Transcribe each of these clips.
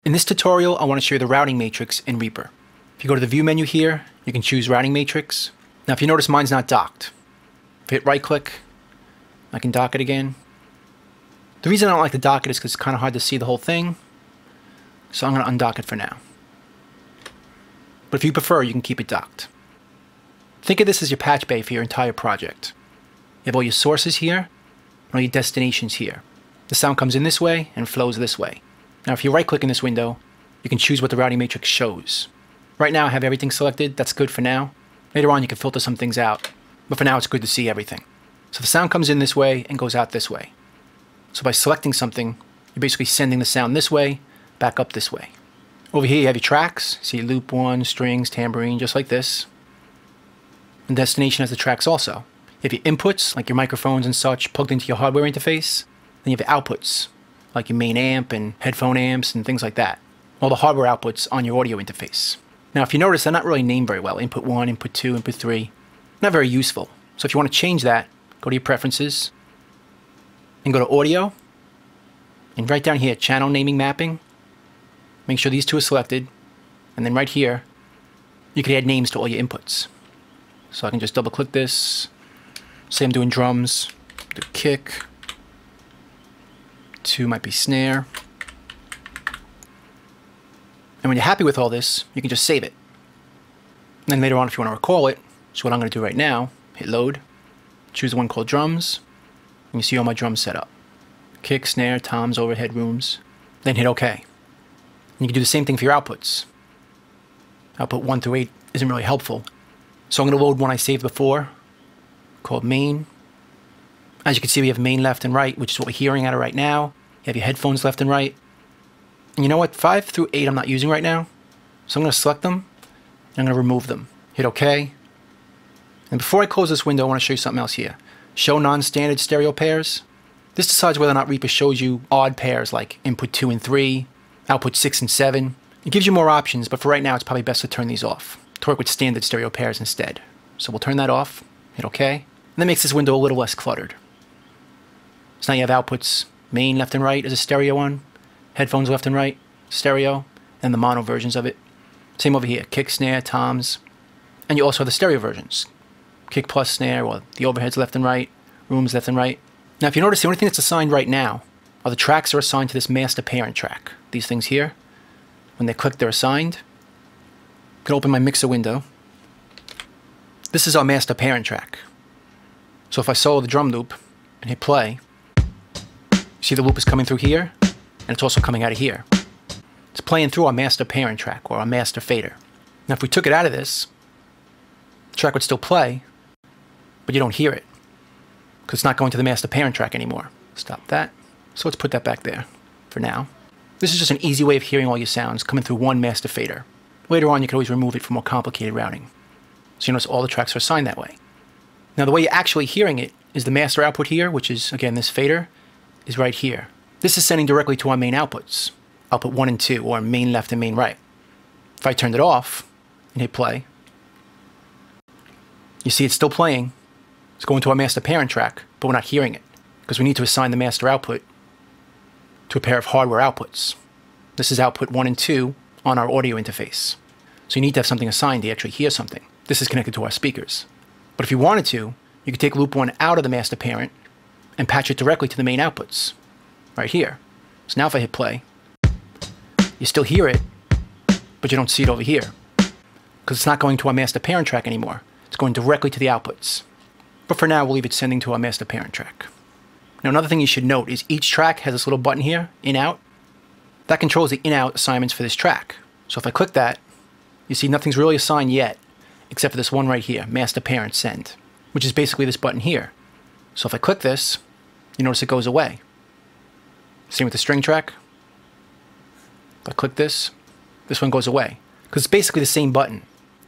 In this tutorial, I want to show you the routing matrix in Reaper. If you go to the View menu here, you can choose Routing Matrix. Now if you notice, mine's not docked. If I hit right click, I can dock it again. The reason I don't like to dock it is because it's kind of hard to see the whole thing. So I'm going to undock it for now. But if you prefer, you can keep it docked. Think of this as your patch bay for your entire project. You have all your sources here, and all your destinations here. The sound comes in this way and flows this way. Now if you right click in this window, you can choose what the routing matrix shows. Right now I have everything selected, that's good for now. Later on you can filter some things out, but for now it's good to see everything. So the sound comes in this way and goes out this way. So by selecting something, you're basically sending the sound this way, back up this way. Over here you have your tracks, see loop 1, strings, tambourine, just like this. And destination has the tracks also. You have your inputs, like your microphones and such, plugged into your hardware interface. Then you have your outputs, like your main amp and headphone amps and things like that. All the hardware outputs on your audio interface. Now if you notice, they're not really named very well. Input 1, input 2, input 3. Not very useful. So if you want to change that, go to your preferences and go to audio. And right down here, channel naming mapping. Make sure these two are selected. And then right here, you can add names to all your inputs. So I can just double click this. Say I'm doing drums, do kick. 2 might be snare. And when you're happy with all this, you can just save it. And then later on, if you want to recall it, which is what I'm going to do right now, hit load, choose the one called drums, and you see all my drums set up. Kick, snare, toms, overhead, rooms. Then hit OK. And you can do the same thing for your outputs. Output 1 through 8 isn't really helpful. So I'm going to load one I saved before, called main. As you can see, we have main left and right, which is what we're hearing out of right now. You have your headphones left and right. And you know what? 5 through 8 I'm not using right now. So I'm going to select them, and I'm going to remove them. Hit OK. And before I close this window, I want to show you something else here. Show non-standard stereo pairs. This decides whether or not Reaper shows you odd pairs like input 2 and 3, output 6 and 7. It gives you more options, but for right now, it's probably best to turn these off. To work with standard stereo pairs instead. So we'll turn that off, hit OK. And that makes this window a little less cluttered. So now you have outputs, main left and right as a stereo one, headphones left and right, stereo, and the mono versions of it. Same over here, kick, snare, toms. And you also have the stereo versions. Kick plus snare, or the overheads left and right, rooms left and right. Now if you notice, the only thing that's assigned right now are the tracks that are assigned to this master parent track. These things here, when they're clicked, they're assigned. I can open my mixer window. This is our master parent track. So if I solo the drum loop and hit play, see the loop is coming through here, and it's also coming out of here. It's playing through our master parent track, or our master fader. Now if we took it out of this, the track would still play, but you don't hear it, because it's not going to the master parent track anymore. Stop that. So let's put that back there for now. This is just an easy way of hearing all your sounds coming through one master fader. Later on, you can always remove it for more complicated routing. So you notice all the tracks are assigned that way. Now the way you're actually hearing it is the master output here, which is, again, this fader, is right here. This is sending directly to our main outputs, output 1 and 2, or main left and main right. If I turned it off and hit play, you see it's still playing. It's going to our master parent track, but we're not hearing it, because we need to assign the master output to a pair of hardware outputs. This is output 1 and 2 on our audio interface. So you need to have something assigned to actually hear something. This is connected to our speakers. But if you wanted to, you could take loop 1 out of the master parent and patch it directly to the main outputs, right here. So now if I hit play, you still hear it, but you don't see it over here, because it's not going to our master parent track anymore. It's going directly to the outputs. But for now, we'll leave it sending to our master parent track. Now another thing you should note is each track has this little button here, in-out. That controls the in-out assignments for this track. So if I click that, you see nothing's really assigned yet, except for this one right here, master parent send, which is basically this button here. So if I click this, you notice it goes away. Same with the string track. If I click this one goes away, because it's basically the same button.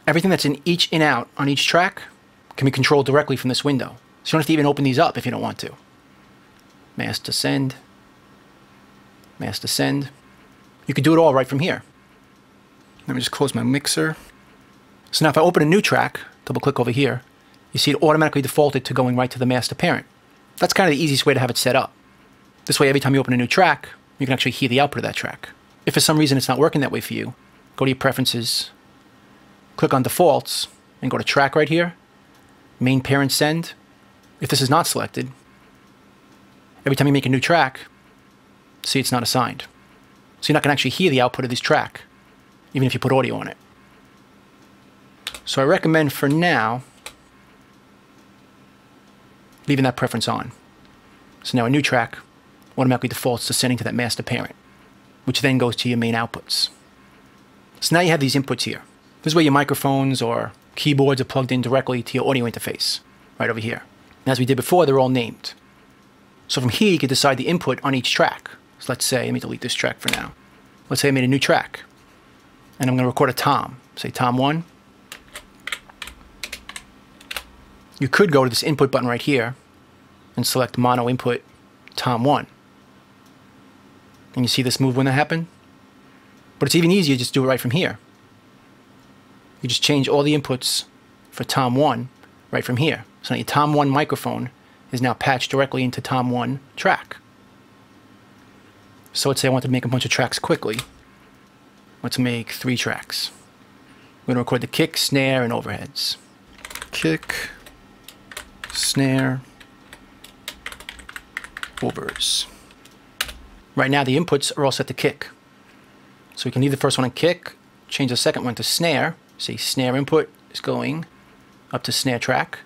Everything that's in each in-out on each track can be controlled directly from this window. So you don't have to even open these up if you don't want to. Master send, master send. You can do it all right from here. Let me just close my mixer. So now if I open a new track, double click over here, you see it automatically defaulted to going right to the master parent. That's kind of the easiest way to have it set up. This way, every time you open a new track, you can actually hear the output of that track. If for some reason it's not working that way for you, go to your preferences, click on defaults, and go to track right here, main parent send. If this is not selected, every time you make a new track, see it's not assigned. So you're not going to actually hear the output of this track, even if you put audio on it. So I recommend for now, leaving that preference on. So now a new track automatically defaults to sending to that master parent, which then goes to your main outputs. So now you have these inputs here. This is where your microphones or keyboards are plugged in directly to your audio interface, right over here. And as we did before, they're all named. So from here, you can decide the input on each track. So let's say, let me delete this track for now. Let's say I made a new track, and I'm going to record a tom. Say tom 1. You could go to this input button right here and select mono input tom 1. And you see this move when that happened? But it's even easier to just do it right from here. You just change all the inputs for tom 1 right from here. So now your tom 1 microphone is now patched directly into tom 1 track. So let's say I want to make a bunch of tracks quickly. Let's make 3 tracks. We're going to record the kick, snare, and overheads. Kick, snare, overs. Right now the inputs are all set to kick. So we can leave the first one on kick, change the second one to snare. Say snare input is going up to snare track.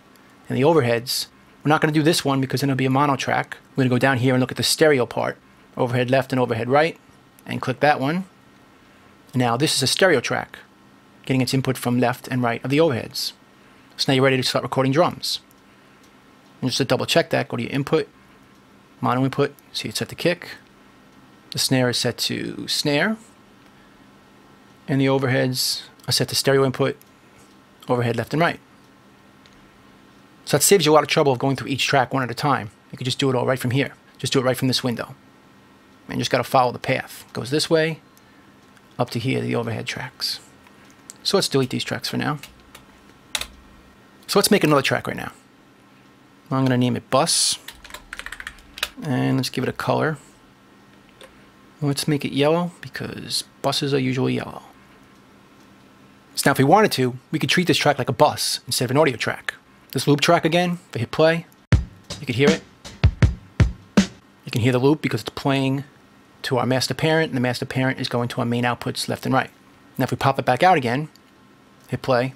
And the overheads, we're not going to do this one because then it'll be a mono track. We're going to go down here and look at the stereo part. Overhead left and overhead right. And click that one. Now this is a stereo track, getting its input from left and right of the overheads. So now you're ready to start recording drums. And just to double check that, go to your input, mono input, see it's set to kick. The snare is set to snare. And the overheads are set to stereo input, overhead left and right. So that saves you a lot of trouble of going through each track one at a time. You could just do it all right from here. Just do it right from this window. And you just got to follow the path. It goes this way, up to here, the overhead tracks. So let's delete these tracks for now. So let's make another track right now. I'm going to name it bus. And let's give it a color. Let's make it yellow because buses are usually yellow. So now if we wanted to, we could treat this track like a bus instead of an audio track. This loop track again, if I hit play, you can hear it. You can hear the loop because it's playing to our master parent, and the master parent is going to our main outputs left and right. Now if we pop it back out again, hit play,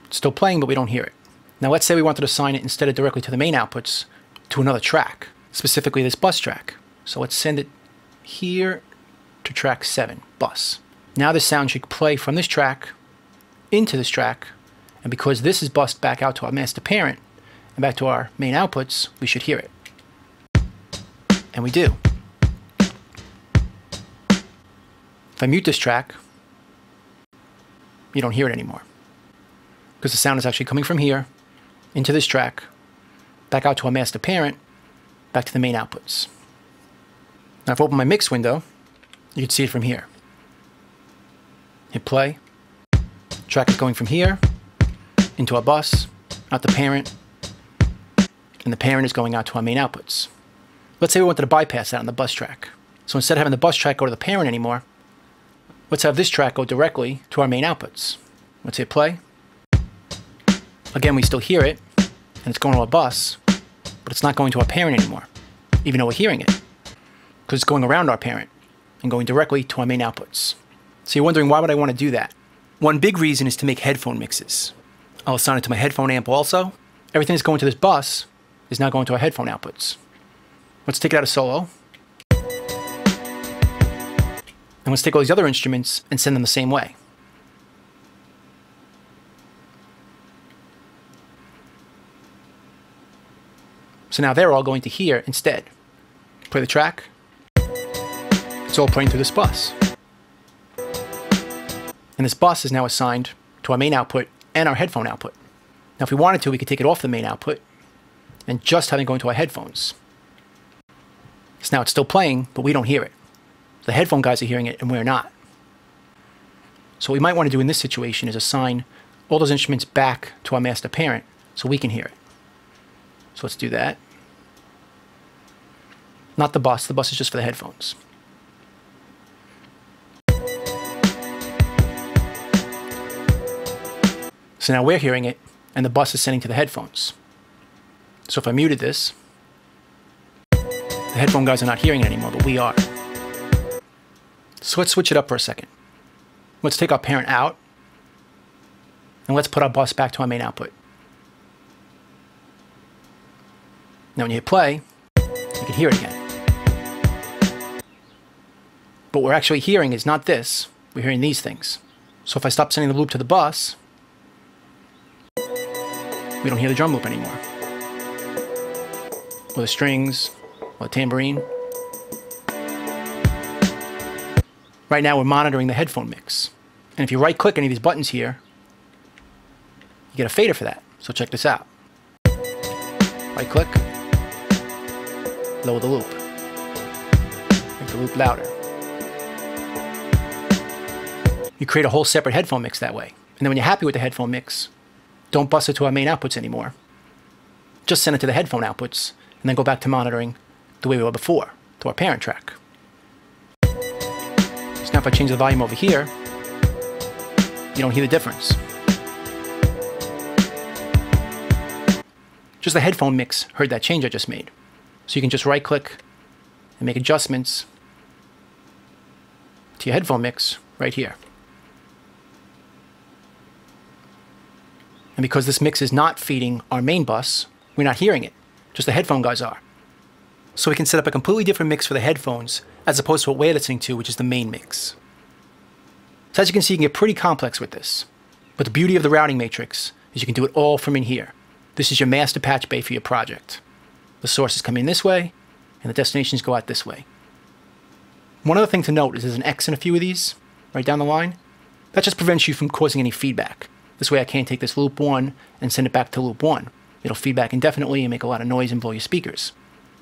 it's still playing, but we don't hear it. Now let's say we wanted to assign it instead of directly to the main outputs, to another track, specifically this bus track. So let's send it here to track 7, bus. Now this sound should play from this track into this track, and because this is bussed back out to our master parent and back to our main outputs, we should hear it. And we do. If I mute this track, you don't hear it anymore. Because the sound is actually coming from here, into this track, back out to our master parent, back to the main outputs. Now if I open my mix window, you can see it from here. Hit play. Track is going from here into our bus, out the parent, and the parent is going out to our main outputs. Let's say we wanted to bypass that on the bus track. So instead of having the bus track go to the parent anymore, let's have this track go directly to our main outputs. Let's hit play. Again, we still hear it, and it's going to our bus, but it's not going to our parent anymore, even though we're hearing it, because it's going around our parent and going directly to our main outputs. So you're wondering, why would I want to do that? One big reason is to make headphone mixes. I'll assign it to my headphone amp also. Everything that's going to this bus is now going to our headphone outputs. Let's take it out of solo. And let's take all these other instruments and send them the same way. So now they're all going to here instead. Play the track. It's all playing through this bus. And this bus is now assigned to our main output and our headphone output. Now if we wanted to, we could take it off the main output and just have it go into our headphones. So now it's still playing, but we don't hear it. The headphone guys are hearing it and we're not. So what we might want to do in this situation is assign all those instruments back to our master parent so we can hear it. So let's do that. Not the bus is just for the headphones. So now we're hearing it, and the bus is sending to the headphones. So if I muted this, the headphone guys are not hearing it anymore, but we are. So let's switch it up for a second. Let's take our parent out, and let's put our bus back to our main output. Now when you hit play, you can hear it again. But what we're actually hearing is not this, we're hearing these things. So if I stop sending the loop to the bus, we don't hear the drum loop anymore. Or the strings, or the tambourine. Right now we're monitoring the headphone mix. And if you right click any of these buttons here, you get a fader for that. So check this out. Right click, lower the loop. Make the loop louder. You create a whole separate headphone mix that way. And then when you're happy with the headphone mix, don't bus it to our main outputs anymore. Just send it to the headphone outputs, and then go back to monitoring the way we were before, to our parent track. So now if I change the volume over here, you don't hear the difference. Just the headphone mix heard that change I just made. So you can just right click and make adjustments to your headphone mix right here. And because this mix is not feeding our main bus, we're not hearing it. Just the headphone guys are. So we can set up a completely different mix for the headphones as opposed to what we're listening to, which is the main mix. So as you can see, you can get pretty complex with this. But the beauty of the routing matrix is you can do it all from in here. This is your master patch bay for your project. The sources come in this way, and the destinations go out this way. One other thing to note is there's an X in a few of these, right down the line. That just prevents you from causing any feedback. This way I can't take this loop 1 and send it back to loop 1. It'll feedback indefinitely and make a lot of noise and blow your speakers.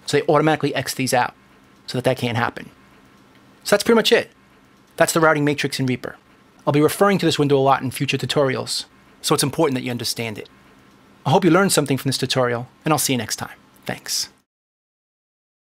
So they automatically X these out so that can't happen. So that's pretty much it. That's the routing matrix in Reaper. I'll be referring to this window a lot in future tutorials, so it's important that you understand it. I hope you learned something from this tutorial, and I'll see you next time. Thanks.